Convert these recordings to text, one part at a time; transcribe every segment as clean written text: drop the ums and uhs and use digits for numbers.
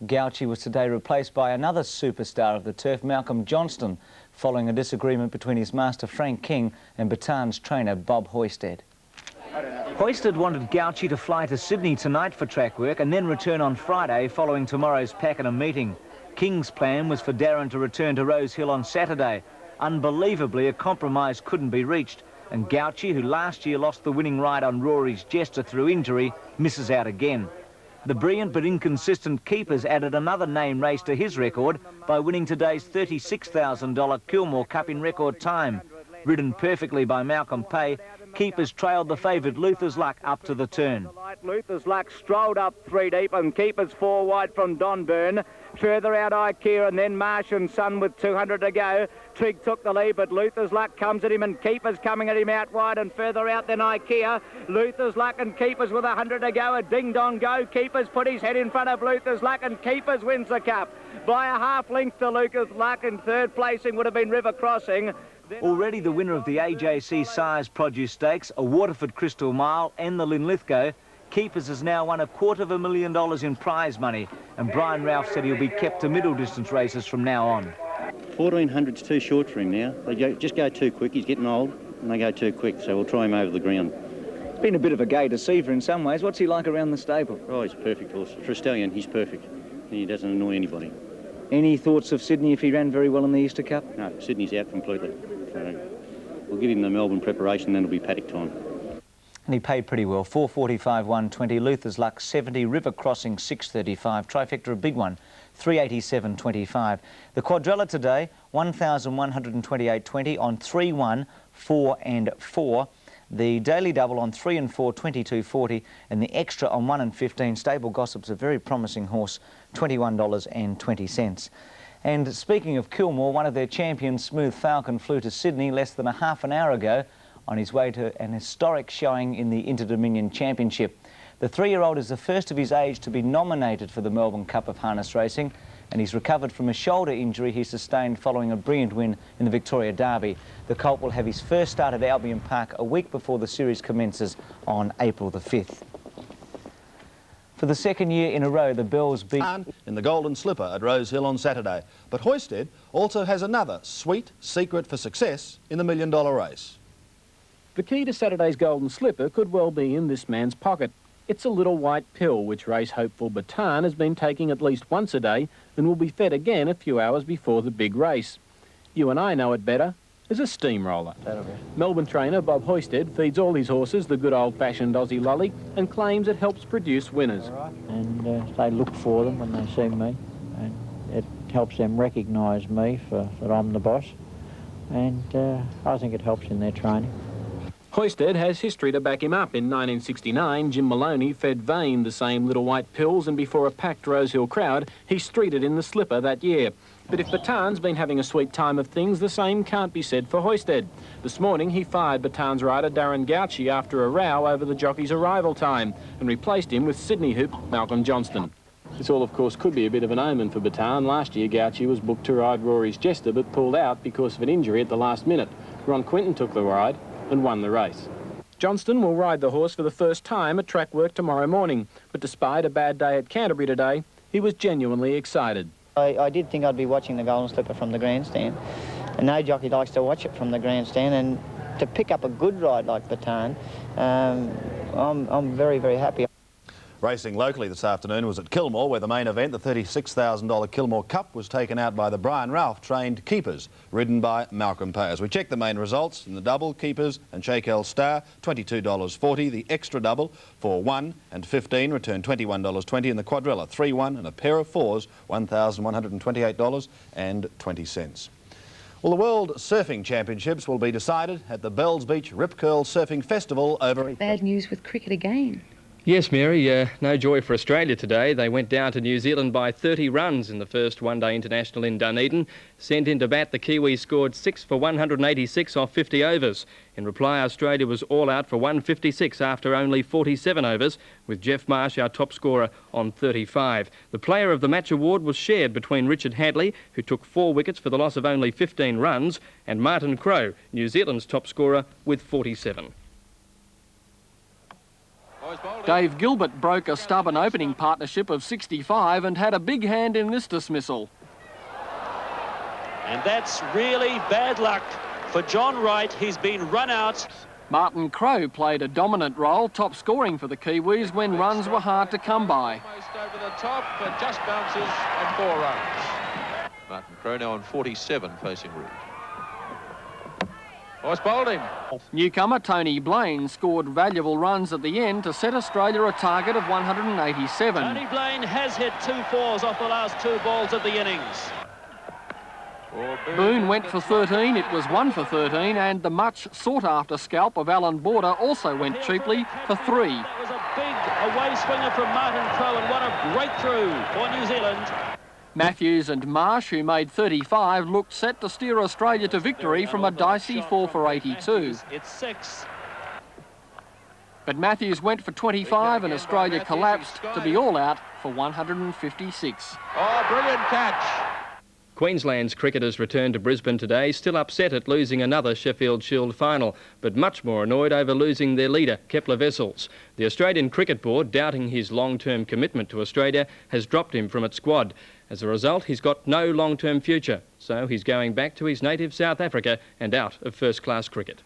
Gauchi was today replaced by another superstar of the turf, Malcolm Johnston, following a disagreement between his master Frank King and Batan's trainer Bob Hoisted. Hoisted wanted Gauchi to fly to Sydney tonight for track work and then return on Friday following tomorrow's Pakenham meeting. King's plan was for Darren to return to Rose Hill on Saturday. Unbelievably, a compromise couldn't be reached, and Gauchi, who last year lost the winning ride on Rory's Jester through injury, misses out again. The brilliant but inconsistent Keepers added another name race to his record by winning today's $36,000 Kilmore Cup in record time. Ridden perfectly by Malcolm Pay, Keepers trailed the favourite Luther's Luck up to the turn. Luther's Luck strolled up 3 deep and Keepers 4 wide from Don Byrne. Further out Ikea and then Marsh and Son with 200 to go. Trigg took the lead, but Luther's Luck comes at him and Keepers coming at him out wide and further out than Ikea. Luther's Luck and Keepers with 100 to go. A ding-dong go. Keepers put his head in front of Luther's Luck and Keepers wins the cup. By a half length to Luther's Luck, and third placing would have been River Crossing. Already the winner of the AJC Sires Produce Stakes, a Waterford Crystal Mile and the Linlithgow, Keepers has now won $250,000 in prize money, and Brian Ralph said he'll be kept to middle distance races from now on. 1400's too short for him now. They just go too quick. He's getting old and they go too quick, so we'll try him over the ground. It's been a bit of a gay deceiver in some ways. What's he like around the stable? Oh, he's a perfect horse. For a stallion, he's perfect. He doesn't annoy anybody. Any thoughts of Sydney if he ran very well in the Easter Cup? No, Sydney's out completely. So we'll give him the Melbourne preparation, then it'll be paddock time. And he paid pretty well. 445, 120. Luther's Luck 70. River Crossing 635. Trifecta a big one. 387.25. The quadrella today 1,128.20 on 3, 1, 4 and 4. The daily double on 3 and 4, 22.40, and the extra on 1 and 15. Stable Gossip's a very promising horse, $21.20. And speaking of Kilmore, one of their champions, Smooth Falcon, flew to Sydney less than a half an hour ago on his way to an historic showing in the Inter-Dominion Championship. The 3-year-old is the first of his age to be nominated for the Melbourne Cup of Harness Racing, and he's recovered from a shoulder injury he sustained following a brilliant win in the Victoria Derby. The colt will have his first start at Albion Park a week before the series commences on April the 5th. For the second year in a row, the Bells beat in the Golden Slipper at Rose Hill on Saturday. But Hoisted also has another sweet secret for success in the $1 million race. The key to Saturday's Golden Slipper could well be in this man's pocket. It's a little white pill which race hopeful Batan has been taking at least once a day and will be fed again a few hours before the big race. You and I know it better as a steamroller. Melbourne trainer Bob Hoisted feeds all his horses the good old-fashioned Aussie lolly and claims it helps produce winners. And they look for them when they see me, and it helps them recognise me that I'm the boss, and I think it helps in their training. Hoisted has history to back him up. In 1969, Jim Maloney fed Vane the same little white pills, and before a packed Rose Hill crowd, he streeted in the Slipper that year. But if Batan's been having a sweet time of things, the same can't be said for Hoisted. This morning, he fired Batan's rider Darren Gauchi after a row over the jockey's arrival time and replaced him with Sydney hoop Malcolm Johnston. This all, of course, could be a bit of an omen for Batan. Last year, Gauchi was booked to ride Rory's Jester, but pulled out because of an injury at the last minute. Ron Quinton took the ride and won the race. Johnston will ride the horse for the first time at track work tomorrow morning, but despite a bad day at Canterbury today, he was genuinely excited. I did think I'd be watching the Golden Slipper from the grandstand, and no jockey likes to watch it from the grandstand, and to pick up a good ride like Batan, I'm very, very happy. Racing locally this afternoon was at Kilmore, where the main event, the $36,000 Kilmore Cup, was taken out by the Brian Ralph trained Keepers, ridden by Malcolm Pay. As we check the main results, in the double, Keepers and Shakel Star, $22.40. The extra double for 1 and 15 returned $21.20. In the quadrella, 3, 1 and a pair of 4s, $1,128.20. Well, the World Surfing Championships will be decided at the Bells Beach Rip Curl Surfing Festival over... Bad news with cricket again. Yes, Mary, no joy for Australia today. They went down to New Zealand by 30 runs in the first one-day international in Dunedin. Sent into bat, the Kiwis scored 6 for 186 off 50 overs. In reply, Australia was all out for 156 after only 47 overs, with Jeff Marsh, our top scorer, on 35. The Player of the Match award was shared between Richard Hadley, who took 4 wickets for the loss of only 15 runs, and Martin Crowe, New Zealand's top scorer, with 47. Dave Gilbert broke a stubborn opening partnership of 65 and had a big hand in this dismissal. And that's really bad luck for John Wright. He's been run out. Martin Crowe played a dominant role, top scoring for the Kiwis when runs were hard to come by. Almost over the top, but just bounces on 4 runs. Martin Crowe now on 47 facing Reed. Hoist bowled him. Newcomer Tony Blaine scored valuable runs at the end to set Australia a target of 187. Tony Blaine has hit 2 fours off the last 2 balls of the innings. Boone went for 13, it was 1 for 13, and the much sought-after scalp of Alan Border also went cheaply for 3. That was a big away swinger from Martin Crowe, and what a breakthrough for New Zealand. Matthews and Marsh, who made 35, looked set to steer Australia to victory from a dicey 4 for 82. It's 6. But Matthews went for 25 and Australia collapsed to be all out for 156. Oh, brilliant catch. Queensland's cricketers returned to Brisbane today, still upset at losing another Sheffield Shield final, but much more annoyed over losing their leader, Kepler Wessels. The Australian Cricket Board, doubting his long-term commitment to Australia, has dropped him from its squad. As a result, he's got no long-term future, so he's going back to his native South Africa and out of first-class cricket.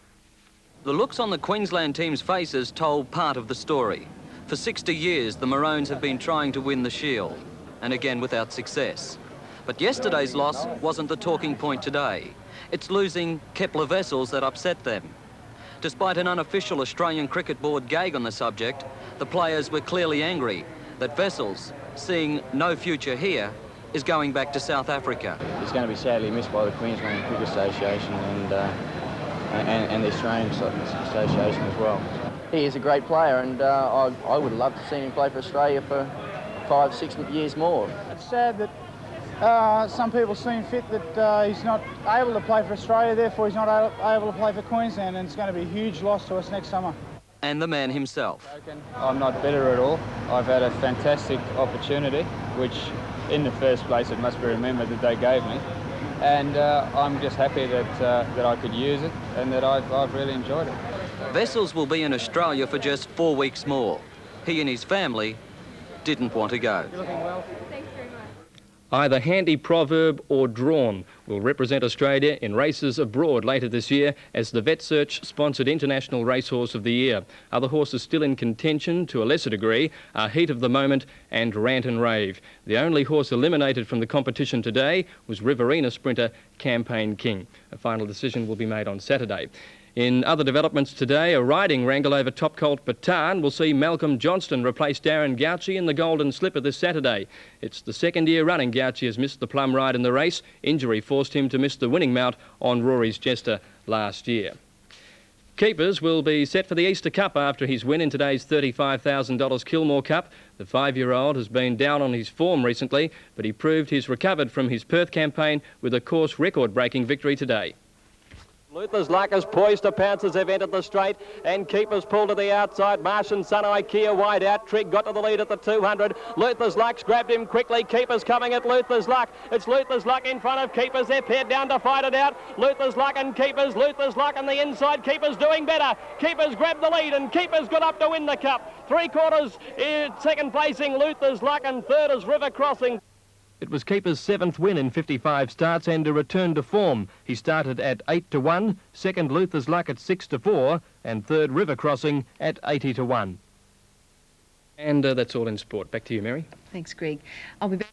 The looks on the Queensland team's faces told part of the story. For 60 years, the Maroons have been trying to win the Shield, and again without success. But yesterday's loss wasn't the talking point today. It's losing Kepler Wessels that upset them. Despite an unofficial Australian Cricket Board gag on the subject, the players were clearly angry that Wessels, seeing no future here, is going back to South Africa. He's going to be sadly missed by the Queensland Cricket Association and the Australian Association as well. He is a great player, and I would love to see him play for Australia for 5-6 years more. It's sad that some people seem fit that he's not able to play for Australia, therefore he's not able to play for Queensland, and it's going to be a huge loss to us next summer. And the man himself. I'm not bitter at all. I've had a fantastic opportunity, which in the first place it must be remembered that they gave me, and I'm just happy that I could use it and that I've really enjoyed it. Wessels will be in Australia for just 4 weeks more. He and his family didn't want to go. You're looking well. Thanks very much. Either handy proverb or drawn will represent Australia in races abroad later this year as the Vet Search sponsored International Racehorse of the Year. Other horses still in contention to a lesser degree are Heat of the Moment and Rant and Rave. The only horse eliminated from the competition today was Riverina sprinter Campaign King. A final decision will be made on Saturday. In other developments today, a riding wrangle over top colt Bataan will see Malcolm Johnston replace Darren Gauci in the Golden Slipper this Saturday. It's the second year running Gauci has missed the plum ride in the race. Injury forced him to miss the winning mount on Rory's Jester last year. Keepers will be set for the Easter Cup after his win in today's $35,000 Kilmore Cup. The 5-year-old has been down on his form recently, but he proved he's recovered from his Perth campaign with a course record-breaking victory today. Luther's Luck is poised to pounce as they've entered the straight, and Keepers pull to the outside. Marsh and Sun Ikea wide out. Trigg got to the lead at the 200. Luther's Luck's grabbed him quickly. Keepers coming at Luther's Luck. It's Luther's Luck in front of Keepers. They're paired down to fight it out. Luther's Luck and Keepers. Luther's Luck on the inside. Keepers doing better. Keepers grabbed the lead, and Keepers got up to win the cup. 3/4 second placing Luther's Luck, and third is River Crossing. It was Keeper's 7th win in 55 starts and a return to form. He started at 8-1, second Luther's Luck at 6-4, and third River Crossing at 80-1. And that's all in sport. Back to you, Mary. Thanks, Greg. I'll be back.